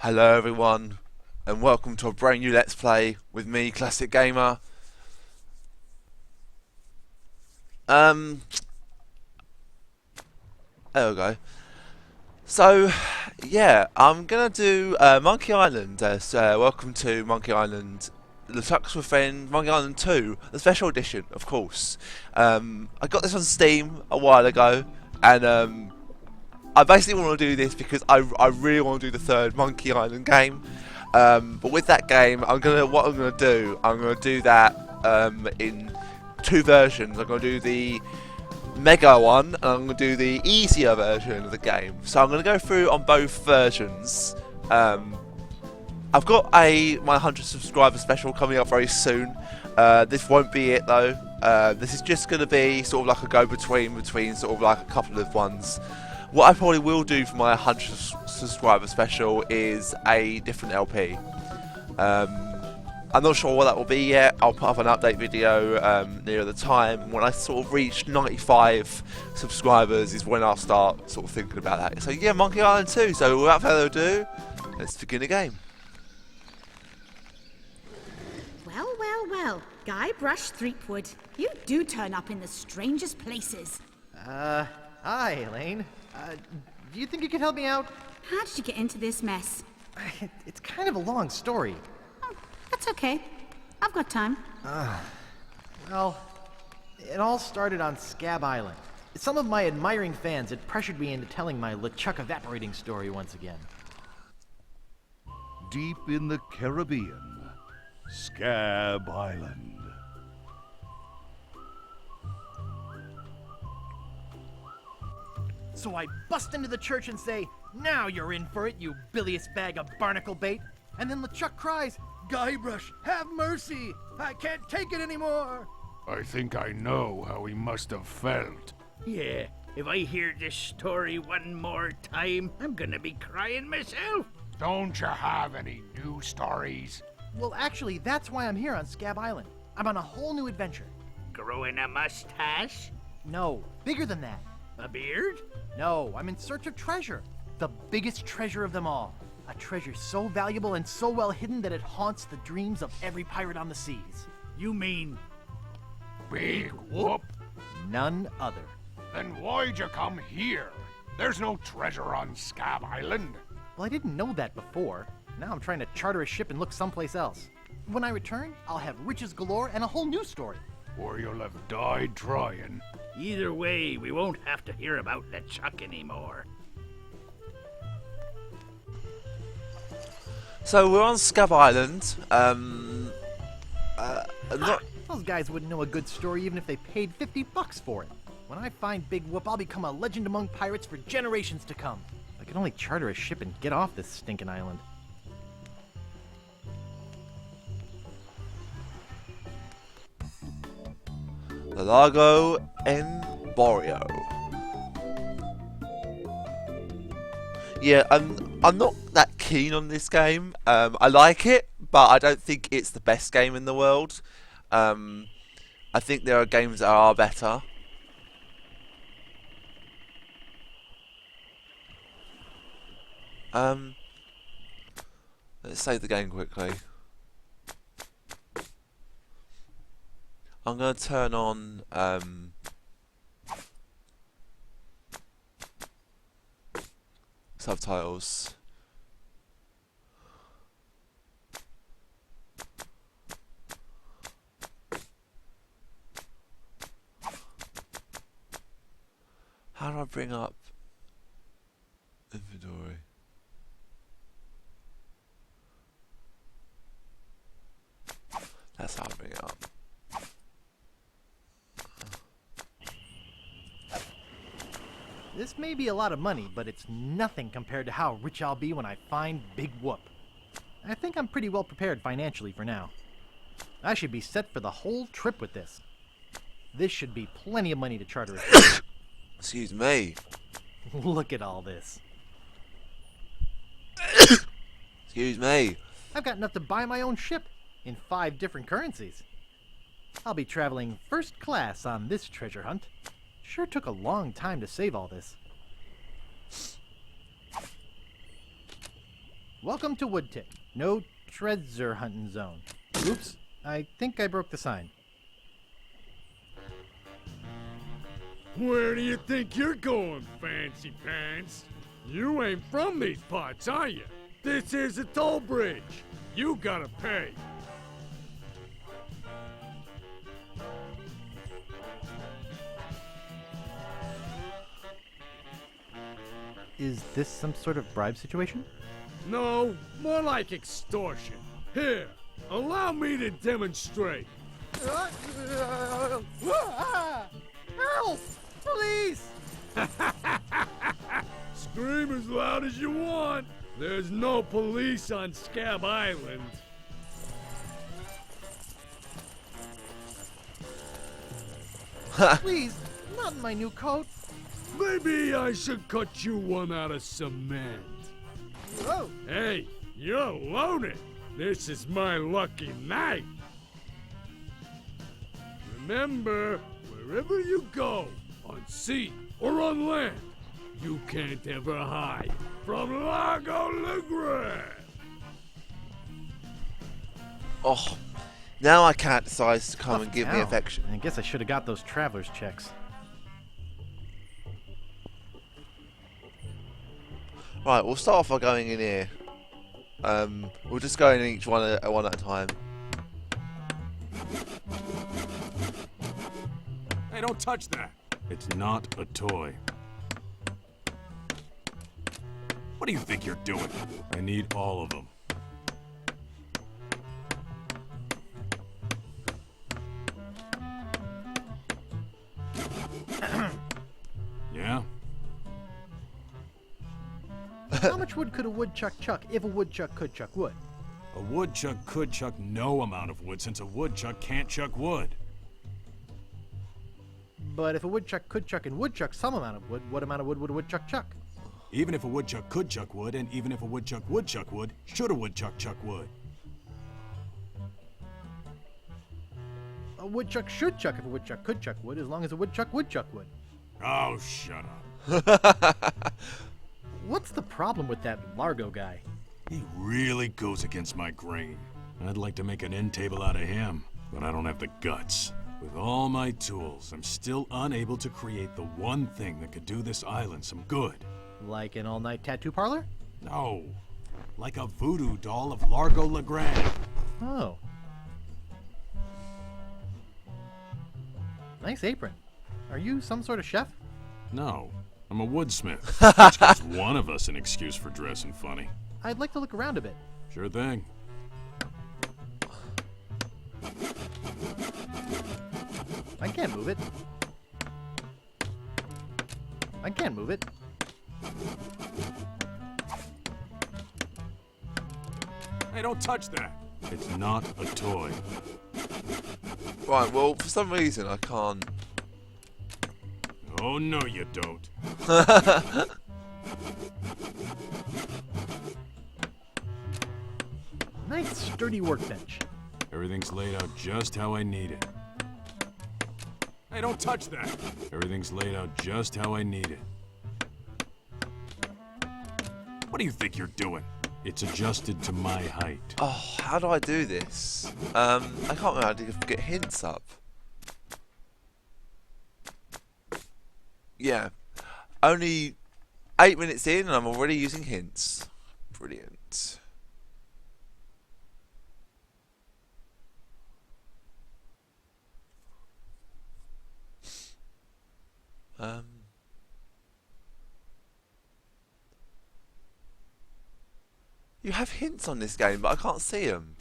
Hello everyone, and welcome to a brand new Let's Play with me, Classic Gamer. There we go. So, yeah, I'm gonna do Monkey Island. Welcome to Monkey Island, LeChuck's Within Monkey Island 2, the special edition, of course. I got this on Steam a while ago, and I basically want to do this because I really want to do the third Monkey Island game. But with that game, what I'm gonna do that in two versions. I'm gonna do the Mega one, and I'm gonna do the easier version of the game. So I'm gonna go through on both versions. I've got my 100 subscriber special coming up very soon. This won't be it though. This is just gonna be sort of like a go-between sort of like a couple of ones. What I probably will do for my 100 subscriber special is a different LP. I'm not sure what that will be yet. I'll put up an update video near the time. When I sort of reach 95 subscribers is when I'll start sort of thinking about that. So yeah, Monkey Island 2. So without further ado, let's begin the game. Well, Guybrush Threepwood, you do turn up in the strangest places. Hi, Elaine. Do you think you could help me out? How did you get into this mess? It's kind of a long story. Oh, that's okay. I've got time. Well, it all started on Scabb Island. Some of my admiring fans had pressured me into telling my LeChuck evaporating story once again. Deep in the Caribbean, Scabb Island. So I bust into the church and say, "Now you're in for it, you bilious bag of barnacle bait." And then LeChuck cries, "Guybrush, have mercy! I can't take it anymore!" I think I know how he must have felt. Yeah, if I hear this story one more time, I'm gonna be crying myself. Don't you have any new stories? Well, actually, that's why I'm here on Scabb Island. I'm on a whole new adventure. Growing a mustache? No, bigger than that. A beard? No, I'm in search of treasure. The biggest treasure of them all. A treasure so valuable and so well hidden that it haunts the dreams of every pirate on the seas. You mean Big whoop? None other. Then why'd you come here? There's no treasure on Scabb Island. Well, I didn't know that before. Now I'm trying to charter a ship and look someplace else. When I return, I'll have riches galore and a whole new story. Or you'll have died trying. either way, we won't have to hear about LeChuck anymore. So we're on Scabb Island. Those guys wouldn't know a good story even if they paid $50 for it. When I find Big Whoop, I'll become a legend among pirates for generations to come. I can only charter a ship and get off this stinking island. The Lago Emborio. Yeah, I'm not that keen on this game. I like it, but I don't think it's the best game in the world. I think there are games that are better. Let's save the game quickly. I'm gonna turn on subtitles. How do I bring up inventory? That's how I bring it up. This may be a lot of money, but it's nothing compared to how rich I'll be when I find Big Whoop. I think I'm pretty well prepared financially for now. I should be set for the whole trip with this. This should be plenty of money to charter a ship. Excuse me. Look at all this. Excuse me. I've got enough to buy my own ship in 5 different currencies. I'll be traveling first class on this treasure hunt. Sure took a long time to save all this. Welcome to Woodtick. No treasure hunting zone. Oops, I think I broke the sign. Where do you think you're going, fancy pants? You ain't from these parts, are you? This is a toll bridge. You gotta pay. Is this some sort of bribe situation? No, more like extortion. Here, allow me to demonstrate. Help! Police! Scream as loud as you want. There's no police on Scabb Island. Please, not in my new coat. Maybe I should cut you one out of cement. Whoa! Hey, you're loaded. This is my lucky night. Remember, wherever you go, on sea or on land, you can't ever hide from Largo Legrand. Oh, now I can't decide to come and give me Ow. affection. I guess I should have got those traveler's checks. Right, we'll start off by going in here. We'll just go in each one at a time. Hey, don't touch that. It's not a toy. What do you think you're doing? I need all of them. Yeah? How much wood could a woodchuck chuck if a woodchuck could chuck wood? A woodchuck could chuck no amount of wood since a woodchuck can't chuck wood. But if a woodchuck could chuck and would chuck some amount of wood, what amount of wood would a woodchuck chuck? Even if a woodchuck could chuck wood, and even if a woodchuck would chuck wood, should a woodchuck chuck wood? A woodchuck should chuck if a woodchuck could chuck wood, as long as a woodchuck would chuck wood. Oh, shut up. What's the problem with that Largo guy? He really goes against my grain. I'd like to make an end table out of him, but I don't have the guts. With all my tools, I'm still unable to create the one thing that could do this island some good. Like an all-night tattoo parlor? No, like a voodoo doll of Largo Legrand. Oh. Nice apron. Are you some sort of chef? No, I'm a woodsmith, which gives one of us an excuse for dressing funny. I'd like to look around a bit. Sure thing. I can't move it. I can't move it. Hey, don't touch that. It's not a toy. Right, well, for some reason I can't. Oh, no, you don't. Nice sturdy workbench. Everything's laid out just how I need it. Hey, don't touch that. Everything's laid out just how I need it. What do you think you're doing? It's adjusted to my height. Oh, how do I do this? I can't remember how to get hints up. Yeah. Only 8 minutes in and I'm already using hints. Brilliant. You have hints on this game, but I can't see them.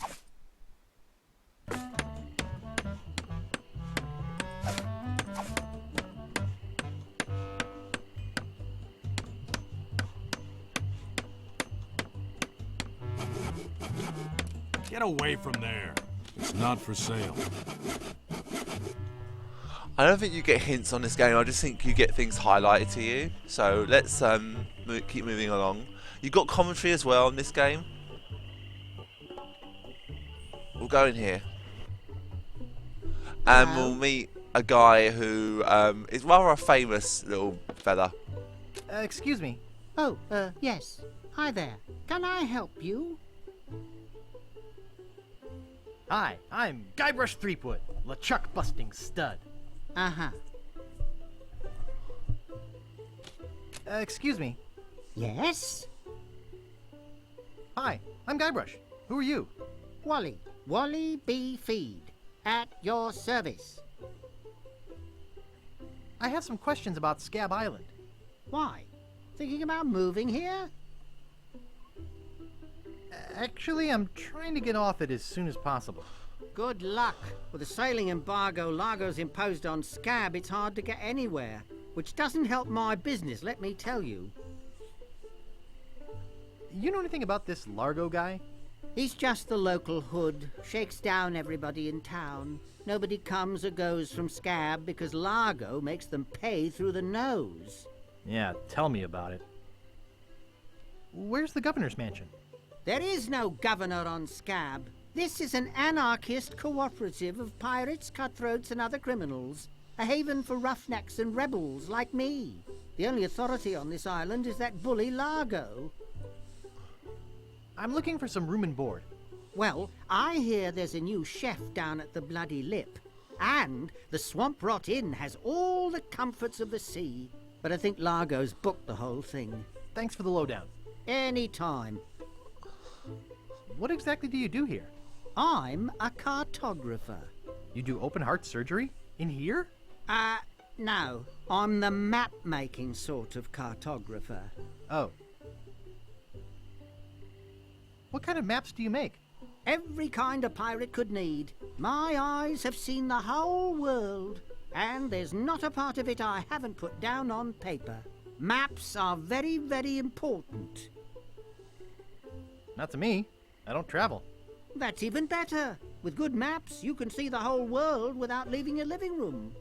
Get away from there. It's not for sale. I don't think you get hints on this game. I just think you get things highlighted to you. So let's keep moving along. You got commentary as well in this game. We'll go in here, and we'll meet a guy who is rather a famous little fella. Excuse me. Oh, yes. Hi there. Can I help you? Hi, I'm Guybrush Threepwood, LeChuck busting stud. Uh-huh. Excuse me. Yes? Hi, I'm Guybrush. Who are you? Wally. Wally B. Feed. At your service. I have some questions about Scabb Island. Why? Thinking about moving here? Actually, I'm trying to get off it as soon as possible. Good luck. With the sailing embargo Largo's imposed on Scabb, it's hard to get anywhere. Which doesn't help my business, let me tell you. You know anything about this Largo guy? He's just the local hood. Shakes down everybody in town. Nobody comes or goes from Scabb because Largo makes them pay through the nose. Yeah, tell me about it. Where's the governor's mansion? There is no governor on Scabb. This is an anarchist cooperative of pirates, cutthroats, and other criminals. A haven for roughnecks and rebels like me. The only authority on this island is that bully Largo. I'm looking for some room and board. Well, I hear there's a new chef down at the Bloody Lip. And the Swamp Rot Inn has all the comforts of the sea. But I think Largo's booked the whole thing. Thanks for the lowdown. Any time. What exactly do you do here? I'm a cartographer. You do open heart surgery? In here? No. I'm the map-making sort of cartographer. Oh. What kind of maps do you make? Every kind a pirate could need. My eyes have seen the whole world. And there's not a part of it I haven't put down on paper. Maps are very, very important. Not to me. I don't travel. That's even better. With good maps, you can see the whole world without leaving your living room.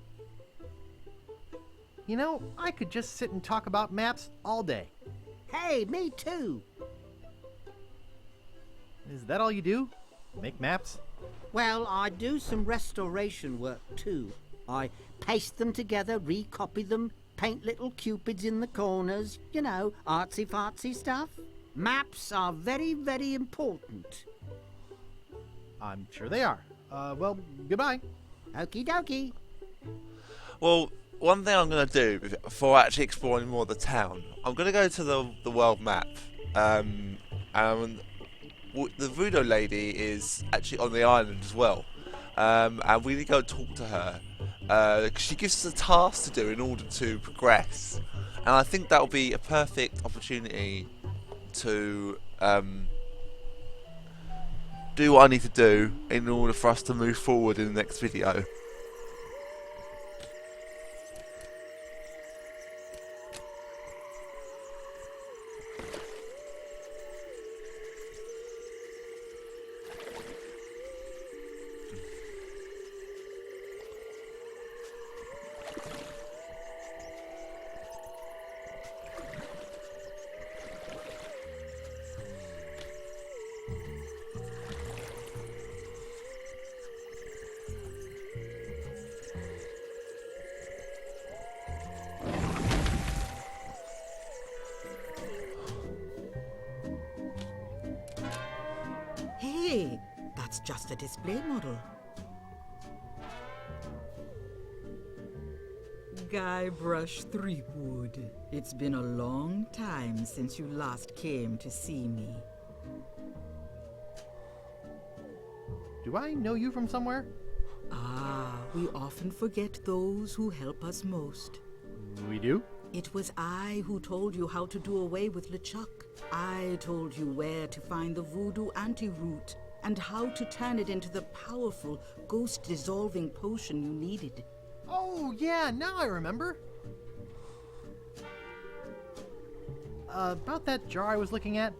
You know, I could just sit and talk about maps all day. Hey, me too. Is that all you do? Make maps? Well, I do some restoration work too. I paste them together, recopy them, paint little cupids in the corners, you know, artsy-fartsy stuff. Maps are very, very important. I'm sure they are. Well, goodbye. Okie dokie. Well, one thing I'm going to do before actually exploring more of the town, I'm going to go to the world map. And the voodoo lady is actually on the island as well. And we need to go talk to her. She gives us a task to do in order to progress. And I think that will be a perfect opportunity to do what I need to do in order for us to move forward in the next video. Hey, that's just a display model. Guybrush Threepwood. It's been a long time since you last came to see me. Do I know you from somewhere? Ah, we often forget those who help us most. We do? It was I who told you how to do away with LeChuck. I told you where to find the voodoo antiroot and how to turn it into the powerful ghost-dissolving potion you needed. Oh, yeah, now I remember. About that jar I was looking at?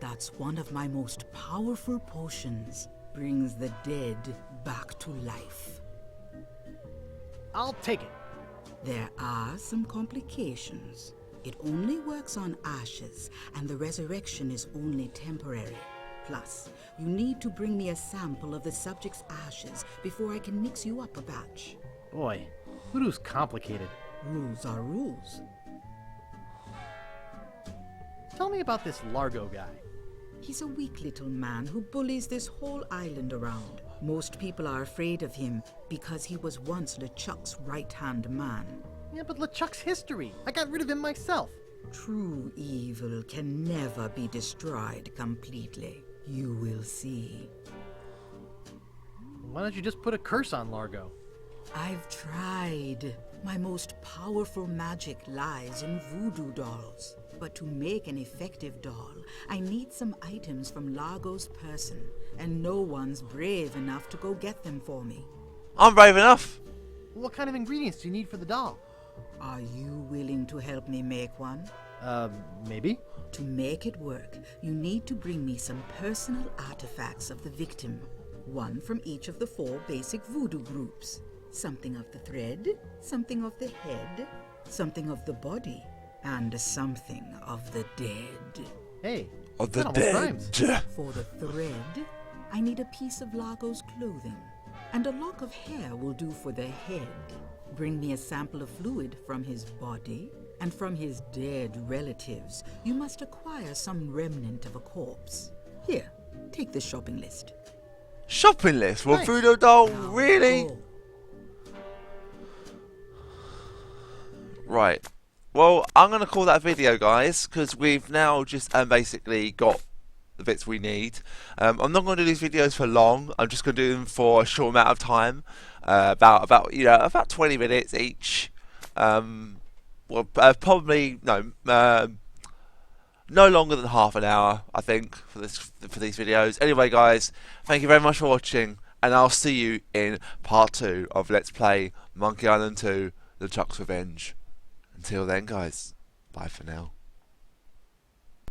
That's one of my most powerful potions. Brings the dead back to life. I'll take it. There are some complications. It only works on ashes, and the resurrection is only temporary. Plus, you need to bring me a sample of the subject's ashes before I can mix you up a batch. Boy, voodoo's complicated. Rules are rules. Tell me about this Largo guy. He's a weak little man who bullies this whole island around. Most people are afraid of him because he was once LeChuck's right-hand man. Yeah, but LeChuck's history. I got rid of him myself. True evil can never be destroyed completely. You will see. Why don't you just put a curse on Largo? I've tried. My most powerful magic lies in voodoo dolls. But to make an effective doll, I need some items from Largo's person, and no one's brave enough to go get them for me. I'm brave enough. What kind of ingredients do you need for the doll? Are you willing to help me make one? Maybe? To make it work, you need to bring me some personal artifacts of the victim. One from each of the 4 basic voodoo groups. Something of the thread, something of the head, something of the body, and something of the dead. Hey, Of the that almost rhymes. dead. For the thread, I need a piece of Largo's clothing, and a lock of hair will do for the head. Bring me a sample of fluid from his body, and from his dead relatives, you must acquire some remnant of a corpse. Here, take this shopping list. Shopping list for Nice. voodoo doll? Now Really? go. Right. Well, I'm going to call that a video, guys, because we've now just basically got the bits we need. I'm not going to do these videos for long. I'm just going to do them for a short amount of time, about 20 minutes each. Probably no longer than half an hour, I think, for these videos. Anyway, guys, thank you very much for watching, and I'll see you in part 2 of Let's Play Monkey Island 2: LeChuck's Revenge. Until then, guys, bye for now.